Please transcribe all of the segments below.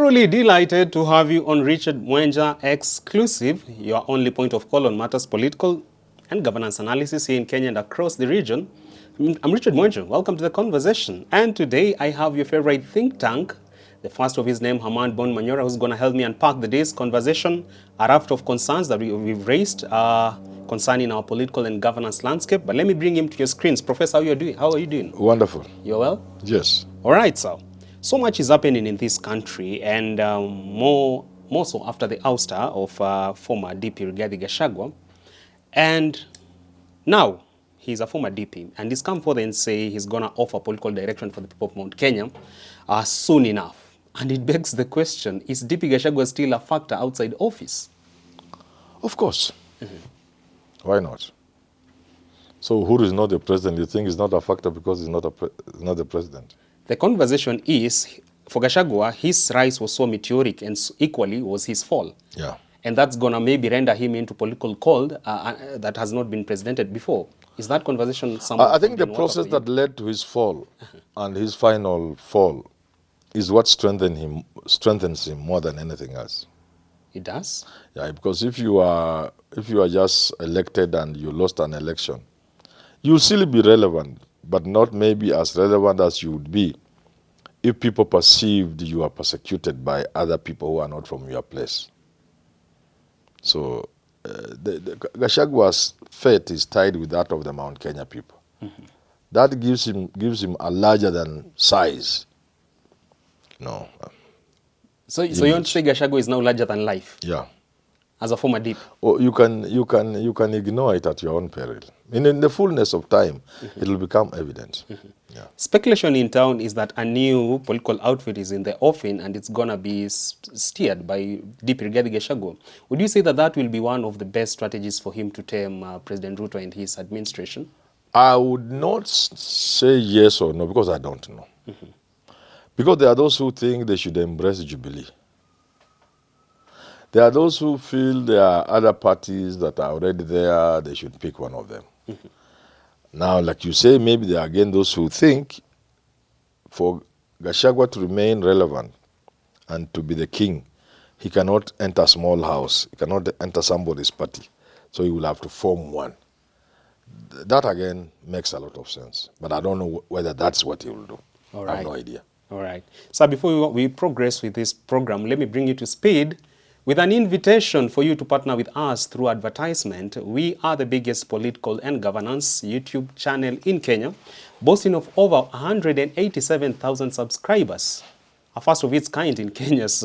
Truly delighted to have you on Richard Mwenja Exclusive, your only point of call on matters political and governance analysis here in Kenya and across the region. I'm Richard Mwenja. Welcome to the conversation. And today I have your favorite think tank, the first of his name, Herman Manyora, who's going to help me unpack the day's conversation, a raft of concerns that we've raised concerning our political and governance landscape. But let me bring him to your screens. Professor, how are you doing? How are you doing? Wonderful. You're well? Yes. All right, sir. So much is happening in this country, and more so after the ouster of former DP Rigathi Gachagua. And now he's a former DP, and he's come forward and say he's going to offer political direction for the people of Mount Kenya soon enough. And it begs the question, is DP Gachagua still a factor outside office? Of course. Why not? So Uhuru is not the president. You think he's not a factor because he's not the president? The conversation is, for Gachagua, his rise was so meteoric and equally was his fall. Yeah. And that's going to maybe render him into political cold that has not been precedented before. Is that conversation somewhat? I think the process that led to his fall and his final fall is what strengthens him more than anything else. It does? Yeah, because if you are just elected and you lost an election, you'll still be relevant, but not maybe as relevant as you would be if people perceived you are persecuted by other people who are not from your place. So the Gachagua's fate is tied with that of the Mount Kenya people. That gives him a larger than size. No. So you want to say Gachagua is now larger than life? Yeah. As a former DP? Oh, you can ignore it at your own peril. In the fullness of time, it will become evident. Yeah. Speculation in town is that a new political outfit is in the offing and it's going to be steered by DP Rigathi Gachagua. Would you say that that will be one of the best strategies for him to tame President Ruto and his administration? I would not say yes or no because I don't know. Because there are those who think they should embrace Jubilee. There are those who feel there are other parties that are already there, they should pick one of them. Now, like you say, maybe there are again those who think for Gachagua to remain relevant and to be the king, he cannot enter a small house, he cannot enter somebody's party, so he will have to form one. That again makes a lot of sense, but I don't know whether that's what he will do. All right. I have no idea. All right. So before we progress with this program, let me bring you to speed with an invitation for you to partner with us through advertisement. We are the biggest political and governance YouTube channel in Kenya, boasting of over 187,000 subscribers, a first of its kind in Kenya's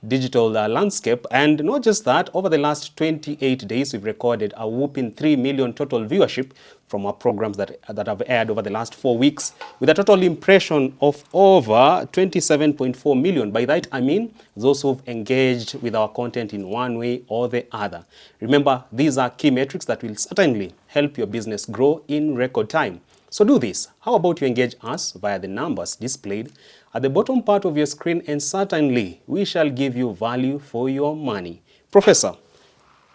digital landscape. And not just that, over the last 28 days, we've recorded a whopping 3 million total viewership from our programs that have aired over the last 4 weeks, with a total impression of over 27.4 million. By that, I mean those who've engaged with our content in one way or the other. Remember, these are key metrics that will certainly help your business grow in record time. So do this. How about you engage us via the numbers displayed at the bottom part of your screen, and certainly we shall give you value for your money. Professor,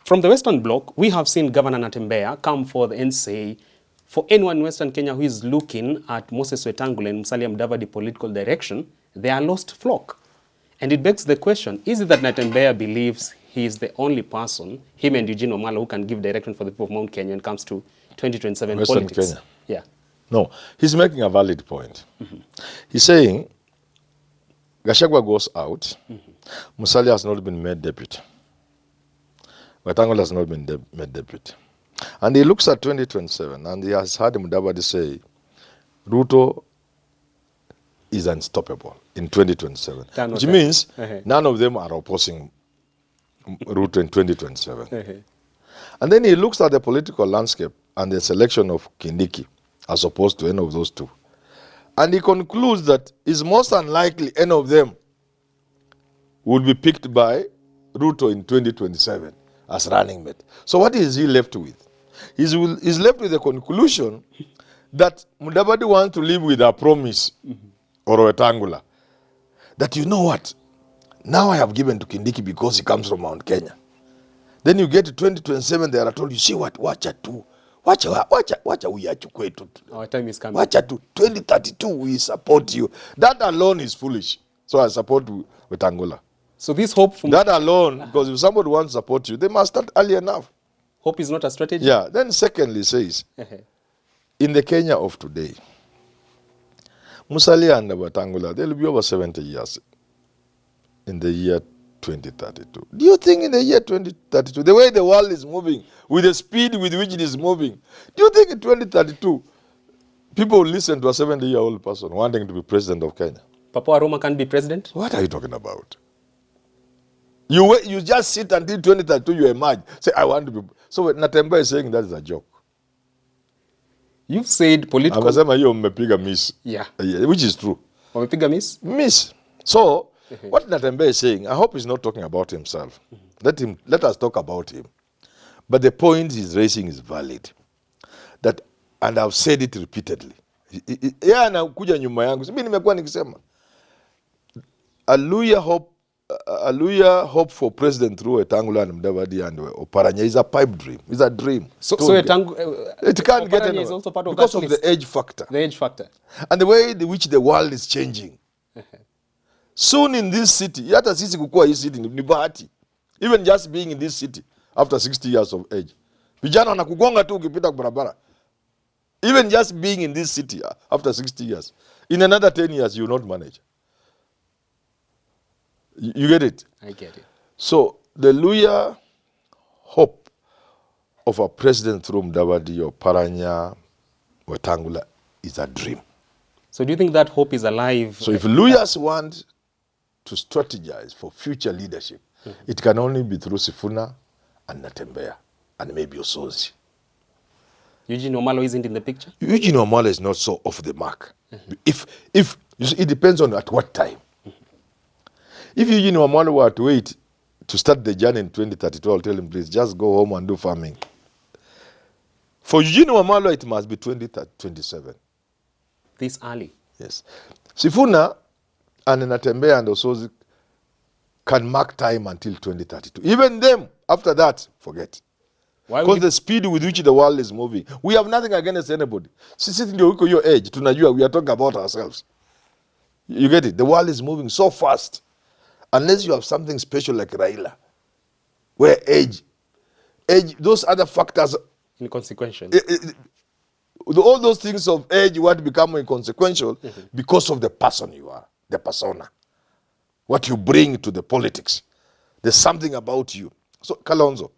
from the Western Bloc, we have seen Governor Natembeya come forth and say, for anyone in Western Kenya who is looking at Moses Wetangula and Musalia Mudavadi political direction, they are lost flock. And it begs the question, is it that Natembeya believes he is the only person, him and Eugene Wamalwa, who can give direction for the people of Mount Kenya when it comes to 2027 Western politics? Kenya? Yeah. No, he's making a valid point. He's saying Gachagua goes out, Musalia has not been made deputy. Wetangula has not been made deputy. And he looks at 2027 and he has heard Mudavadi say, Ruto is unstoppable in 2027. Which means none of them are opposing Ruto in 2027. And then he looks at the political landscape and the selection of Kindiki as opposed to any of those two. And he concludes that it's most unlikely any of them will be picked by Ruto in 2027 as running mate. So what is he left with? He's left with the conclusion that Mudavadi wants to live with a promise or a rectangular. That you know what? Now I have given to Kindiki because he comes from Mount Kenya. Then you get to 2027, they are told, you see what? Wacha uyachu kwetu. Our time is coming. Wacha tu 2032 we support you. That alone is foolish. So I support Wetangula. So this hope from That alone, because if somebody wants to support you, they must start early enough. hope is not a strategy. Yeah. Then secondly says, in the Kenya of today, Musalia and Wetangula, they'll be over 70 years in the year 2032. Do you think in the year 2032, the way the world is moving, with the speed with which it is moving, do you think in 2032, people will listen to a 70-year-old person wanting to be president of Kenya? Papua Roma can't be president? What are you talking about? You just sit until 2032, you emerge. Say, I want to be. So Natemba is saying that is a joke. You've said political... Amesema hiyo mmepiga miss. Yeah. Which is true. Wamepiga miss? Miss. So, what Natemba is saying, I hope he's not talking about himself. Let us talk about him. But the point he's raising is valid. That, and I've said it repeatedly. Yeye anakuja nyuma yangu. Mimi nimekuwa nikisema. Aluya hope for president through Wetangula and Mudavadi and Oparanya is a pipe dream. It's a dream. So it can't get anywhere. Is also part of because that of list. the age factor. The age factor. And the way in which the world is changing. Soon in this city, hata sisi kukua hii city ni bahati. Even just being in this city after 60 years of age. Vijana wanakugonga tu ukipita barabara. Even just being in this city after 60 years. In another 10 years, you will not manage. You get it? I get it. So, the Luya hope of a president through Mudavadi or Paranya or Wetangula is a dream. So do you think that hope is alive? So if Luyas want to strategize for future leadership, it can only be through Sifuna and Natembeya and maybe Osozi. Eugene Wamalwa isn't in the picture? Eugene Wamalwa is not so off the mark. If you see, it depends on at what time. If Eugene Wamalwa were to wait to start the journey in 2032, I'll tell him, please, just go home and do farming. For Eugene Wamalwa, it must be 2027. This early? Yes. Sifuna and Natembeya and Osozi can mark time until 2032. Even them, after that, forget. Because the speed with which the world is moving. We have nothing against anybody. Sisi ndio uko your age, tunajua, we are talking about ourselves. You get it? The world is moving so fast. Unless you have something special like Raila, where age, those other factors... Inconsequential. All those things of age want become inconsequential because of the person you are, the persona. What you bring to the politics. There's something about you. So, Kalonzo,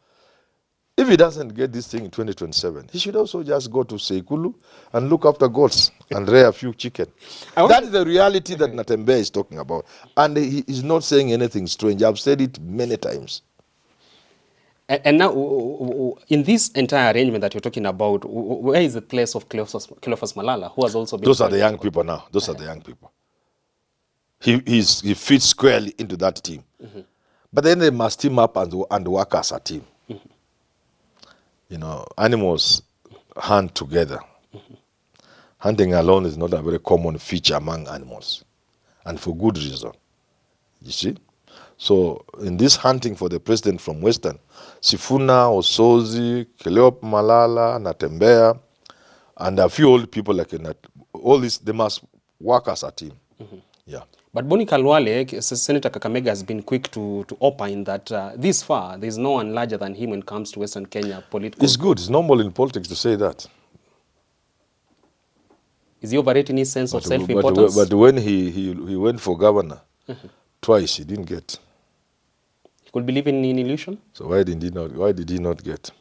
if he doesn't get this thing in 2027, he should also just go to Seikulu and look after goats and rear a few chicken. That is the reality that Natembeya is talking about. And he is not saying anything strange. I've said it many times. And now, in this entire arrangement that you're talking about, where is the place of Cleophas Malala, who has also been... Those are the young people now. Those are the young people. He fits squarely into that team. But then they must team up and work as a team. You know, animals hunt together. Hunting alone is not a very common feature among animals. And for good reason. You see? So, in this hunting for the president from Western, Sifuna, Osozi, Cleophas Malala, Natembeya, and a few old people like that, all this, they must work as a team. Yeah. But Boni Kalwale, Senator Kakamega, has been quick to opine that this far, there's no one larger than him when it comes to Western Kenya political... It's good. It's normal in politics to say that. Is he overrating his sense of self-importance? But when he went for governor, twice he didn't get. He could believe in illusion? So why did he not get?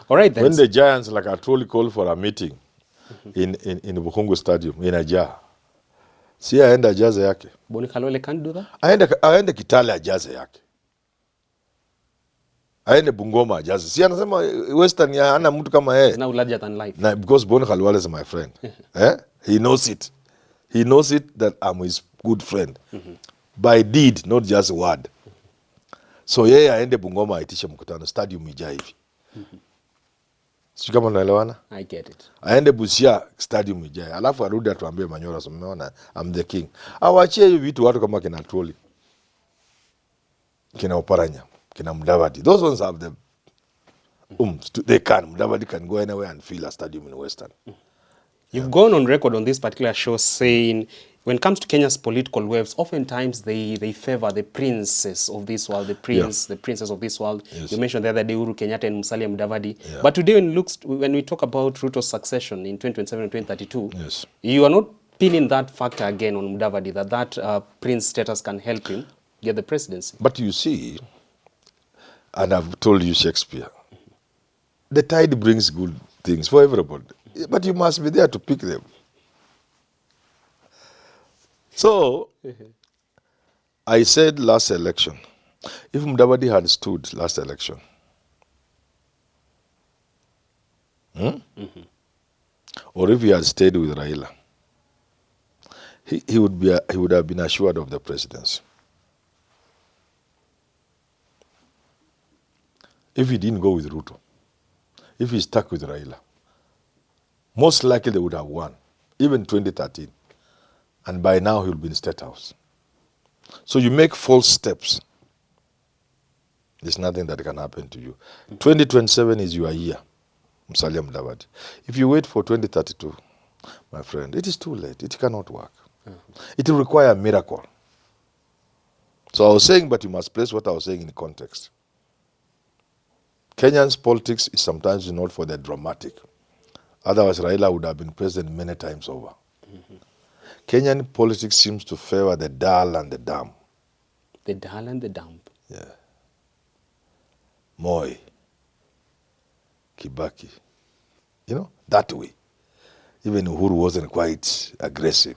All right then. When the giants like Atwoli called for a meeting in Bukhungu Stadium, in a jar, si aenda ajaze yake. Boni Kalwale can't do that? Aende Kitale ajaze yake. Aende Bungoma ajaze. Si anasema Western ya hana mtu kama yeye. He's now larger than life. Now, because Boni Kalwale is my friend. He knows it. He knows it that I'm his good friend. By deed, not just word. So yeye aende Bungoma aitishe mkutano stadium ijaa hivi. Sio kama unaelewana? I get it. Aende Busia stadium ijaa. Alafu arudi atuambie Manyora, so umeona I'm the king. Awachie hivi vitu watu kama kina Troli. Kina Oparanya, kina Mudavadi. Those ones have the they can. Mudavadi can go anywhere and fill a stadium in Western. You've gone on record on this particular show saying When it comes to Kenya's political waves, oftentimes they favor the princes of this world, the princess of this world. Yes. You mentioned the other day Uhuru Kenyatta and Musalia Mudavadi. Yeah. But today, when we talk about Ruto's succession in 2027 and 2032, Yes. you are not pinning that factor again on Mudavadi, that prince status can help him get the presidency. But you see, and I've told you Shakespeare, the tide brings good things for everybody. But you must be there to pick them. So, I said last election, if Mudavadi had stood last election, or if he had stayed with Raila, he would have been assured of the presidency. If he didn't go with Ruto, if he stuck with Raila, most likely they would have won, even 2013. And by now he will be in State House. So you make false steps. There's nothing that can happen to you. 2027 is your year, Musalia Mudavadi. If you wait for 2032, my friend, it is too late. It cannot work. It will require a miracle. So I was saying, but you must place what I was saying in context. Kenyan's politics is sometimes not for the dramatic. Otherwise, Raila would have been president many times over. Kenyan politics seems to favor the dull and the dumb. The dull and the dumb. Yeah. Moi, Kibaki. You know, that way. Even Uhuru wasn't quite aggressive.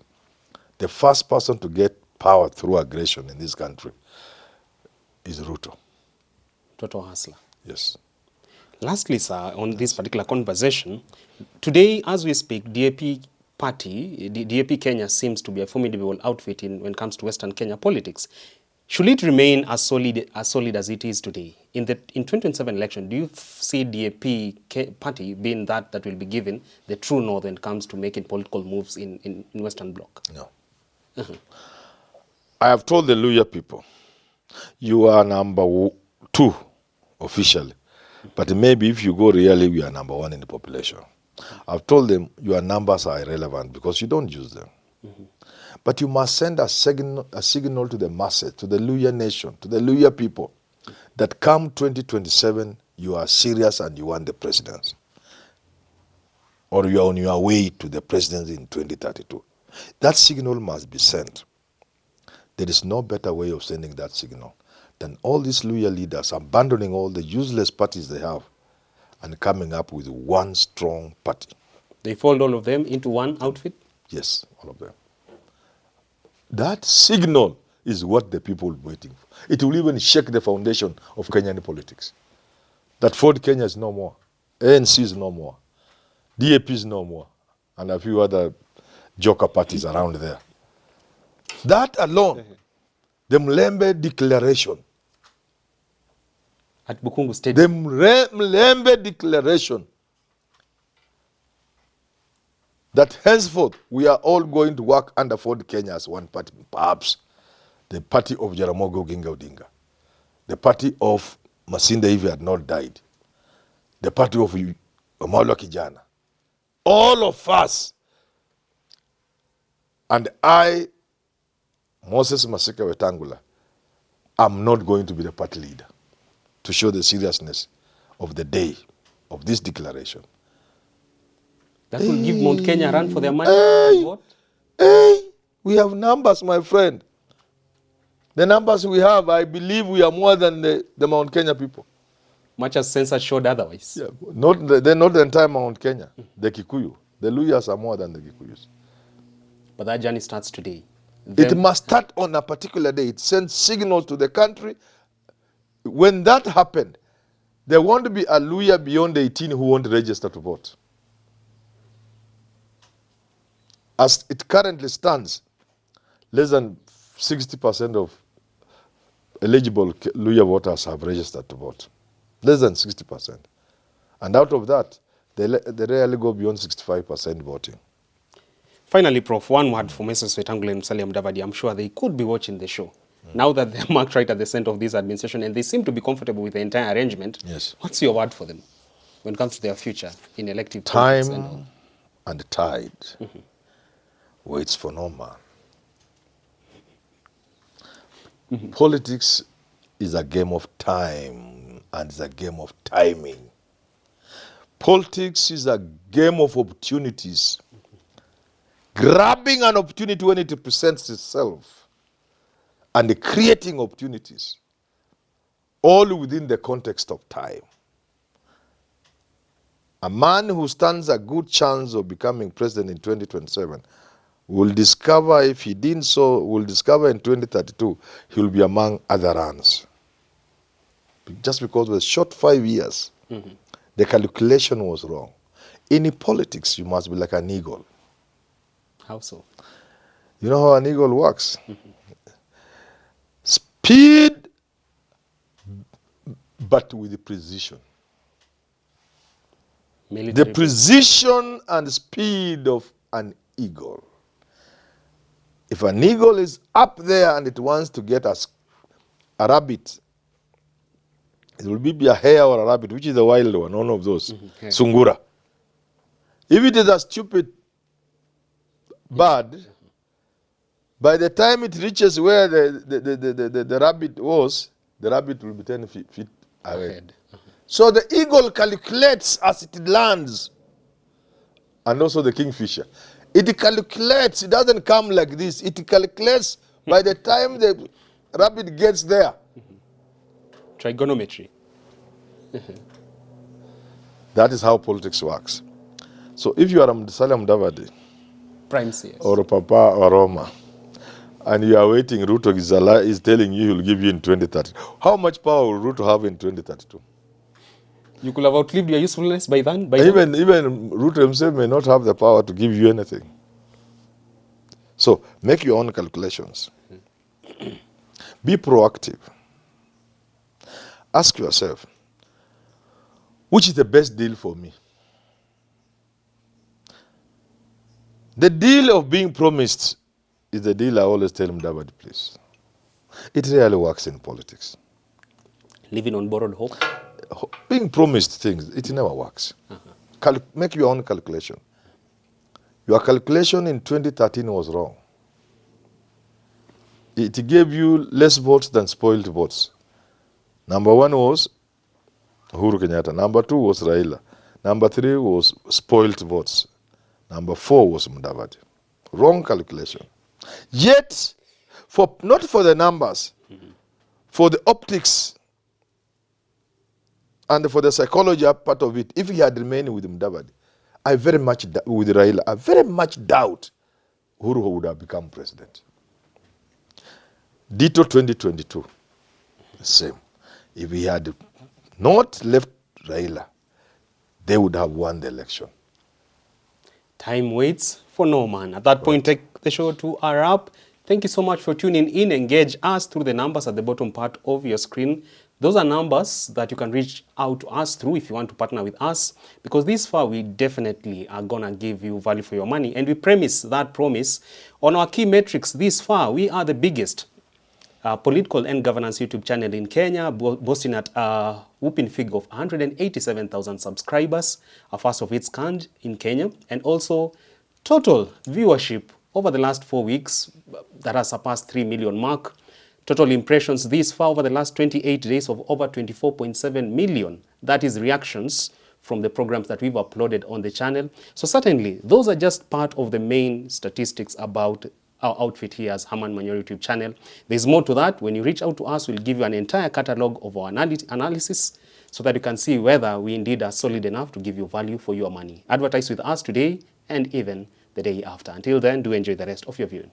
The first person to get power through aggression in this country is Ruto. Total hustler. Yes. Lastly, sir, on this particular conversation, today, as we speak, DAP party, DAP Kenya seems to be a formidable outfit when it comes to Western Kenya politics. Should it remain as solid as it is today? In 2027 election, do you see DAP party being that will be given the true north when it comes to making political moves in Western Bloc? No. I have told the Luya people, you are number 2 officially, but maybe if you go really, we are number 1 in the population. I've told them your numbers are irrelevant because you don't use them. But you must send a signal to the masses, to the Luya nation, to the Luya people, that come 2027, you are serious and you want the presidency. Or you are on your way to the presidency in 2032. That signal must be sent. There is no better way of sending that signal than all these Luya leaders abandoning all the useless parties they have and coming up with one strong party. They fold all of them into one outfit? Yes, all of them. That signal is what the people are waiting for. It will even shake the foundation of Kenyan politics. That Ford Kenya is no more. ANC is no more. DAP is no more. And a few other joker parties around there. That alone, the Mlembe Declaration, at Bukungu Stadium. the Mlembe Declaration, that henceforth we are all going to work under Ford Kenya as one party, perhaps the party of Jaramogi Oginga Odinga, the party of Masinde if he had not died, the party of Wamalwa Kijana, all of us. And I, Moses Masika Wetangula, I'm not going to be the party leader to show the seriousness of the day of this declaration. That will give Mount Kenya a run for their money. We have numbers, my friend. The numbers we have, I believe we are more than the Mount Kenya people. Much as census showed otherwise. Yeah, they're not the entire Mount Kenya, the Kikuyu. The Luyas are more than the Kikuyus. But that journey starts today. It must start on a particular day. It sends signals to the country. When that happened, there won't be a Luya beyond 18 who won't register to vote. As it currently stands, less than 60% of eligible Luya voters have registered to vote. Less than 60%. And out of that, they rarely go beyond 65% voting. Finally, Prof, one word for Mrs. Wetangula and Musalia Mudavadi. I'm sure they could be watching the show. Now that they're marked right at the center of this administration and they seem to be comfortable with the entire arrangement, yes. What's your word for them when it comes to their future in elective time politics? and tide waits for no man. Politics is a game of time and it's a game of timing. Politics is a game of opportunities. Grabbing an opportunity when it presents itself and creating opportunities, all within the context of time. A man who stands a good chance of becoming president in 2027 will discover, if he didn't so, will discover in 2032, he will be among other runs. Just because it was short 5 years, the calculation was wrong. In politics, you must be like an eagle. How so? You know how an eagle works? Speed, but with precision. Military The precision and speed of an eagle. If an eagle is up there and it wants to get a rabbit, it will be a hare or a rabbit, which is a wild one, one of those. Okay. Sungura. If it is a stupid bird, by the time it reaches where the rabbit was, the rabbit will be 10 feet ahead. So the eagle calculates as it lands, and also the kingfisher. It calculates, it doesn't come like this. It calculates by the time the rabbit gets there. Trigonometry. That is how politics works. So if you are Mudavadi, Prime CS. or Papa or Roma, and you are waiting, Ruto is telling you he will give you in 2030. How much power will Ruto have in 2032? You could have outlived your usefulness by then. Even Ruto himself may not have the power to give you anything. So make your own calculations. Be proactive. Ask yourself, which is the best deal for me? The deal of being promised is the deal I always tell Mudavadi, please. It really works in politics. Living on borrowed hope. Being promised things, it never works. Make your own calculation. Your calculation in 2013 was wrong. It gave you less votes than spoiled votes. Number 1 was Uhuru Kenyatta. Number 2 was Raila. Number 3 was spoiled votes. Number 4 was Mudavadi. Wrong calculation. Yet, not for the numbers, for the optics and for the psychology part of it, if he had remained with Mudavadi, with Raila, I very much doubt Uhuru would have become president. Ditto 2022, same. If he had not left Raila, they would have won the election. Time waits for no man. At that point, take the show to a wrap. Thank you so much for tuning in. Engage us through the numbers at the bottom part of your screen. Those are numbers that you can reach out to us through if you want to partner with us, because this far we definitely are going to give you value for your money. And we premise that promise on our key metrics. This far, we are the biggest political and governance YouTube channel in Kenya, boasting at a whooping figure of 187,000 subscribers, a first of its kind in Kenya, and also total viewership over the last 4 weeks that has surpassed 3 million mark. Total impressions this far over the last 28 days of over 24.7 million. That is reactions from the programs that we've uploaded on the channel. So certainly, those are just part of the main statistics about our outfit here as Herman Manyora YouTube channel. There's more to that. When you reach out to us, we'll give you an entire catalog of our analysis so that you can see whether we indeed are solid enough to give you value for your money. Advertise with us today and even the day after. Until then, do enjoy the rest of your viewing.